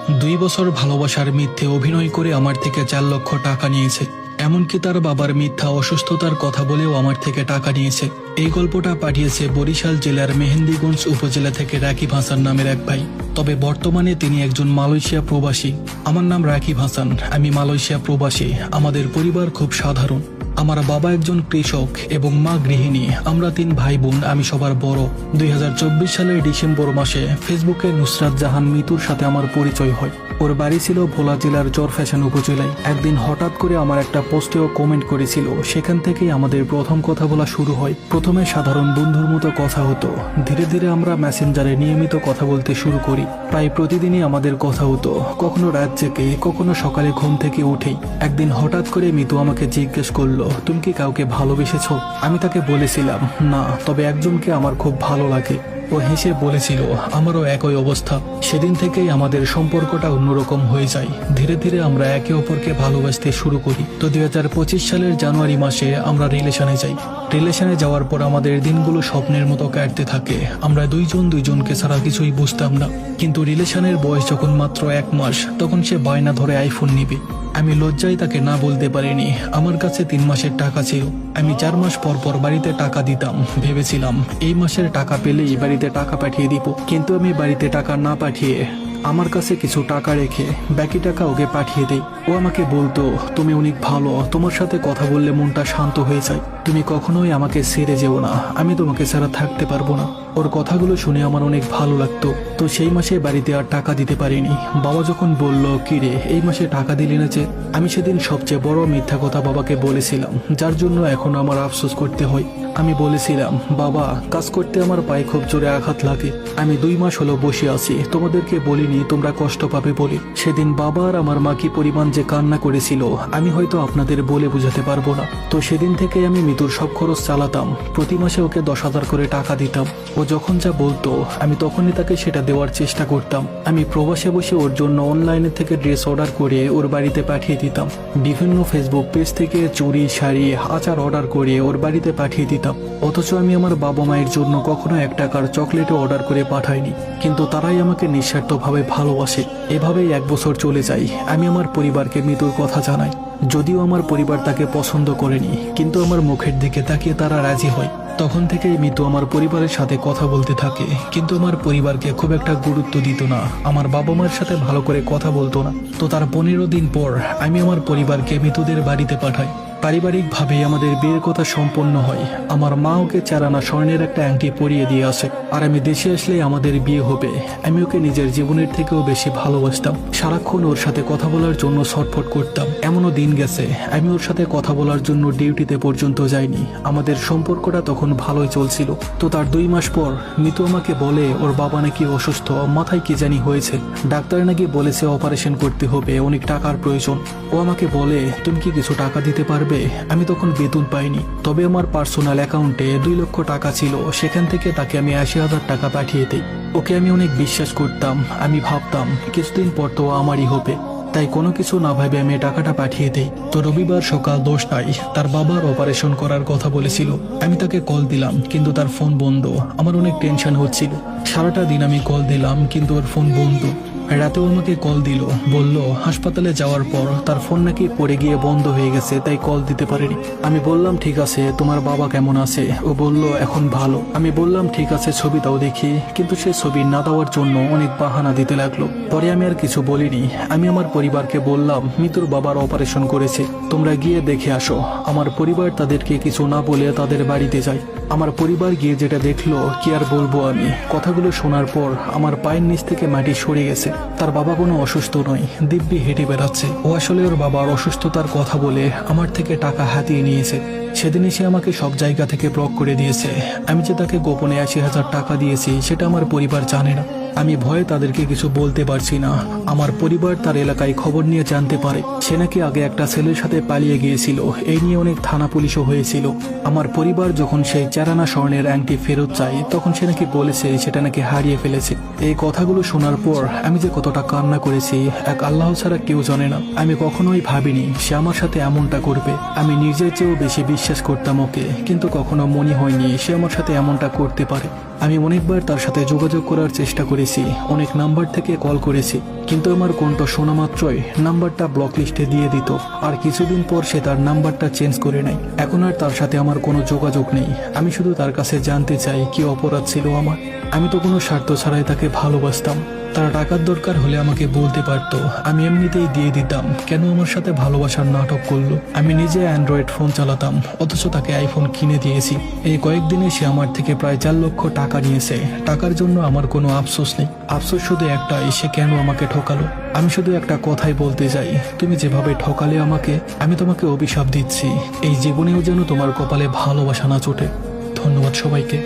2 বছর ভালোবাসার মিথ্যে অভিনয় করে আমার থেকে 4 লক্ষ টাকা নিয়েছে। এমনকি তার বাবার মিথ্যা অসুস্থতার কথা বলেও আমার থেকে টাকা নিয়েছে। এই গল্পটা পাঠিয়েছে বরিশাল জেলার মেহেন্দিগঞ্জ উপজেলা থেকে রাকিব হাসান নামের এক ভাই। তবে বর্তমানে তিনি একজন মালয়েশিয়া প্রবাসী। আমার নাম রাকিব হাসান, আমি মালয়েশিয়া প্রবাসী। আমাদের পরিবার খুব সাধারণ। আমার বাবা একজন কৃষক এবং মা গৃহিণী। আমরা 3 ভাই বোন, আমি সবার বড়। 2024 সালের ডিসেম্বর মাসে ফেসবুকে নুসরাত জাহান মিতুর সাথে আমার পরিচয় হয়। ওর বাড়ি ছিল ভোলা জেলার চরফ্যাশন উপজেলায়। একদিন হঠাৎ করে আমার একটা পোস্টেও কমেন্ট করেছিল। সেখান থেকেই আমাদের প্রথম কথা বলা শুরু হয়। প্রথমে সাধারণ বন্ধুর মতো কথা হতো, ধীরে ধীরে আমরা মেসেঞ্জারে নিয়মিত কথা বলতে শুরু করি। প্রায় প্রতিদিনই আমাদের কথা হতো, কখনো রাত জেগে, কখনো সকালে ঘুম থেকে উঠেই। একদিন হঠাৎ করে মিতু আমাকে জিজ্ঞেস করলো, তুমি কি কাউকে ভালোবেসেছো? আমি তাকে বলেছিলাম না, তবে একজনকে আমার খুব ভালো লাগে। ও হেসে বলেছিল, আমারও একই অবস্থা। সেদিন থেকেই আমাদের সম্পর্কটা অন্যরকম হয়ে যায়। ধীরে ধীরে আমরা একে অপরকে ভালোবাসতে শুরু করি। তো 2025 সালের জানুয়ারি মাসে আমরা রিলেশনে যাই। রিলেশনে যাওয়ার পর আমাদের দিনগুলো স্বপ্নের মতো কাটতে থাকে। আমরা দুইজনকে ছাড়া কিছুই বুঝতাম না। কিন্তু রিলেশনের বয়স যখন মাত্র 1 মাস, তখন সে বায়না ধরে আইফোন নিবে। আমি লজ্জায় তাকে না বলতে পারিনি। আমার কাছে 3 মাসের টাকা ছিল। আমি 4 মাস পর পর বাড়িতে টাকা দিতাম। ভেবেছিলাম এই মাসের টাকা পেলেই বাড়িতে টাকা পাঠিয়ে দিব। কিন্তু আমি বাড়িতে টাকা না পাঠিয়ে আমার কাছে কিছু টাকা রেখে বাকি টাকা ওকে পাঠিয়ে দেই। ও আমাকে বলতো, তুমি অনেক ভালো, তোমার সাথে কথা বললে মনটা শান্ত হয়ে যায়। তুমি কখনোই আমাকে ছেড়ে যেও না, আমি তোমাকে ছাড়া থাকতে পারবো না। ওর কথাগুলো শুনে আমার অনেক ভালো লাগতো। তো সেই মাসে বাড়িতে আর টাকা দিতে পারিনি। বাবা যখন বলল, কিরে এই মাসে টাকা দিলি না যে? আমি সেদিন সবচেয়ে বড় মিথ্যা কথা বাবাকে বলেছিলাম, যার জন্য এখন আমার আফসোস করতে হয়। আমি বলেছিলাম, বাবা, কাজ করতে আমার পায়ে খুব জোরে আঘাত লাগে। আমি 2 মাস হলো বসে আছি, তোমাদেরকে বলিনি তোমরা কষ্ট পাবে বলে। সেদিন বাবা আর আমার মা কি পরিমাণ যে কান্না করেছিল, আমি হয়তো আপনাদের বলে বোঝাতে পারবো না। তো সেদিন থেকে আমি মিতুর সব খরচ চালাতাম। প্রতি মাসে ওকে 10,000 করে টাকা দিতাম। ও যখন যা বলতো আমি তখনই তাকে সেটা দেওয়ার চেষ্টা করতাম। আমি প্রবাসে বসে ওর জন্য অনলাইনে থেকে ড্রেস অর্ডার করে ওর বাড়িতে পাঠিয়ে দিতাম। বিভিন্ন ফেসবুক পেজ থেকে চুড়ি, শাড়ি, আচার অর্ডার করে ওর বাড়িতে পাঠিয়ে দিতাম। অথচ আমি আমার বাবা মায়ের জন্য কখনো 1 টাকার চকলেটও অর্ডার করে পাঠাইনি। কিন্তু তারাই আমাকে নিঃস্বার্থভাবে ভালোবাসে। এভাবেই 1 বছর চলে যায়। আমি আমার পরিবারকে মিতুর কথা জানাই। যদিও আমার পরিবার তাকে পছন্দ করেনি, কিন্তু আমার মুখের দিকে তাকিয়ে তারা রাজি হয়। তখন থেকেই মিতু আমার পরিবারের সাথে কথা বলতে থাকে। কিন্তু আমার পরিবারকে খুব একটা গুরুত্ব দিত না। আমার বাবা মায়ের সাথে ভালো করে কথা বলতো না। তো তার 15 দিন পর আমি আমার পরিবারকে মিতুদের বাড়িতে পাঠাই। পারিবারিকভাবে আমাদের বিয়ের কথা সম্পন্ন হয়। আমার মা ওকে 4 আনা স্বর্ণের একটা আংটি পরিয়ে দিয়ে আসে। আর আমি দেশে আসলে আমাদের বিয়ে হবে। আমি ওকে নিজের জীবনের থেকেও বেশি ভালোবাসতাম। সারাক্ষণ ওর সাথে কথা বলার জন্য ছটফট করতাম। এমনও দিন গেছে আমি ওর সাথে কথা বলার জন্য ডিউটিতে পর্যন্ত যাইনি। আমাদের সম্পর্কটা তখন ভালোই চলছিল। তো তার 2 মাস পর মিতু আমাকে বলে, ওর বাবা নাকি অসুস্থ, মাথায় কি জানি হয়েছে। ডাক্তার নাকি বলেছে অপারেশন করতে হবে, অনেক টাকার প্রয়োজন। ও আমাকে বলে, তুমি কি কিছু টাকা দিতে পারবে? আমি তখন বেতন পাইনি, তবে আমার পার্সোনাল অ্যাকাউন্টে 2 লক্ষ টাকা ছিল। সেখান থেকে তাকে আমি 80,000 টাকা পাঠিয়ে দিই। ওকে আমি অনেক বিশ্বাস করতাম। আমি ভাবতাম কিছুদিন পর তো আমারই হবে, তাই কোনো কিছু না ভেবে আমি টাকাটা পাঠিয়ে দিই। তো রবিবার সকাল 10টায় তার বাবার অপারেশন করার কথা বলেছিল। আমি তাকে কল দিলাম, কিন্তু তার ফোন বন্ধ। আমার অনেক টেনশন হচ্ছিল। সারাটা দিন আমি কল দিলাম, কিন্তু ওর ফোন বন্ধ। রাতেও আমাকে কল দিল, বলল হাসপাতালে যাওয়ার পর তার ফোন নাকি পড়ে গিয়ে বন্ধ হয়ে গেছে, তাই কল দিতে পারেনি। আমি বললাম, ঠিক আছে, তোমার বাবা কেমন আছে? ও বলল, এখন ভালো। আমি বললাম, ঠিক আছে, ছবি দাও দেখি। কিন্তু সে ছবি না দেওয়ার জন্য অনেক বাহানা দিতে লাগলো। পরে আমি আর কিছু বলিনি। আমি আমার পরিবারকে বললাম, মিতুর বাবার অপারেশন করেছে, তোমরা গিয়ে দেখে আসো। আমার পরিবার তাদেরকে কিছু না বলে তাদের বাড়িতে যায়। আমার পরিবার গিয়ে যেটা দেখলো কি আর বলবো আমি। কথাগুলো শোনার পর আমার পায়ের নিচ থেকে মাটি সরে গেছে। তার বাবা কোনো অসুস্থ নয়, দিব্যি হেঁটে বেড়াচ্ছে। ও আসলে ওর বাবার অসুস্থতার কথা বলে আমার থেকে টাকা হাতিয়ে নিয়েছে। সেদিনই সে আমাকে সব জায়গা থেকে ব্লক করে দিয়েছে। আমি যে তাকে গোপনে 80,000 টাকা দিয়েছি সেটা আমার পরিবার জানে না। আমি ভয়ে তাদেরকে কিছু বলতে পারছি না। আমার পরিবার তার এলাকায় খবর নিয়ে জানতে পারে সে নাকি আগে একটা ছেলের সাথে পালিয়ে গিয়েছিল। এই নিয়ে অনেক থানা পুলিশও হয়েছিল। আমার পরিবার যখন সেই 4 আনা স্বর্ণের আংটি ফেরত চায়, তখন সে নাকি বলেছে সেটা নাকি হারিয়ে ফেলেছে। এই কথাগুলো শোনার পর আমি যে কতটা কান্না করেছি এক আল্লাহ ছাড়া কেউ জানে না। আমি কখনোই ভাবিনি সে আমার সাথে এমনটা করবে। আমি নিজের চেয়েও বেশি বিশ্বাস করতাম ওকে, কিন্তু কখনো মনে হয়নি সে আমার সাথে এমনটা করতে পারে। আমি অনেকবার তার সাথে যোগাযোগ করার চেষ্টা করেছি, অনেক নাম্বার থেকে কল করেছি, কিন্তু আমার কণ্ঠ শোনা মাত্রই নাম্বারটা ব্লক লিস্টে দিয়ে দিত। আর কিছুদিন পর সে তার নাম্বারটা চেঞ্জ করে নেয়। এখন আর তার সাথে আমার কোনো যোগাযোগ নেই। আমি শুধু তার কাছে জানতে চাই কি অপরাধ ছিল আমার। আমি তো কোনো স্বার্থ ছাড়াই তাকে ভালোবাসতাম। তার টাকার দরকার হলে আমাকে বলতে পারতো, আমি এমনিতেই দিয়ে দিতাম। কেন আমার সাথে ভালোবাসার নাটক করলো? আমি নিজে অ্যান্ড্রয়েড ফোন চালাতাম, অথচ তাকে আইফোন কিনে দিয়েছি। এই কয়েকদিনে সে আমার থেকে প্রায় 4 লক্ষ টাকা নিয়েছে। টাকার জন্য আমার কোনো আফসোস নেই, আফসোস শুধু একটাই, সে কেন আমাকে ঠকালো। আমি শুধু একটা কথাই বলতে চাই, তুমি যেভাবে ঠকালে আমাকে, আমি তোমাকে অভিশাপ দিচ্ছি, এই জীবনেও যেন তোমার কপালে ভালোবাসা না জোটে। ধন্যবাদ সবাইকে।